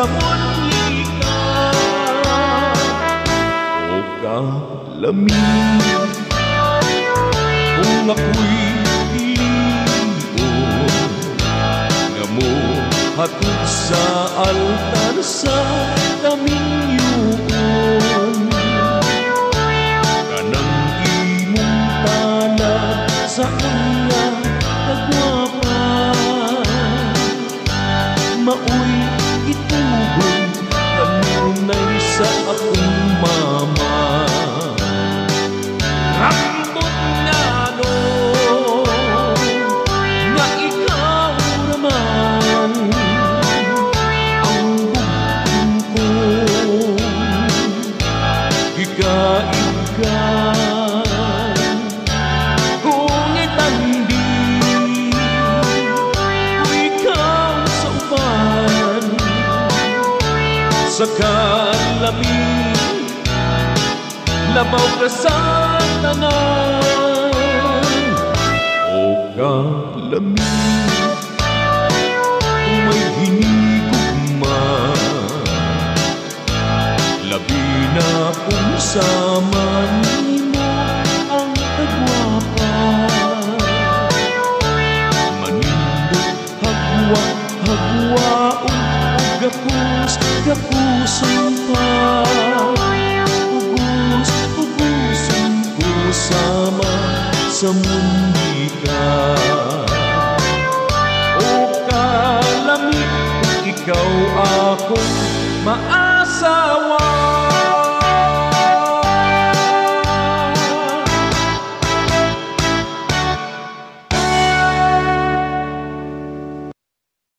mundi ka. O kalamig, kung ako'y piliin, nga mo hatod sa altar sa kaming yuon. Kanang imong talad sa kanya kagwapa, maoy itugon kanunay sa akong mama. Rambot nga no, nga ikaw naman ang bugtong ko, gikaigan kung itandi kung ikaw sa upan sa kalamig, labaw ka sa tanan. O kalamig, kung may hinigugma, labi na kung sama nimo ang kagwapa. Manindot hagwa-hagwaon o gapus-gapuson pa, ubus-ubuson ko sama sa mundi ka. O kalamig, kung ikaw akong maasawa,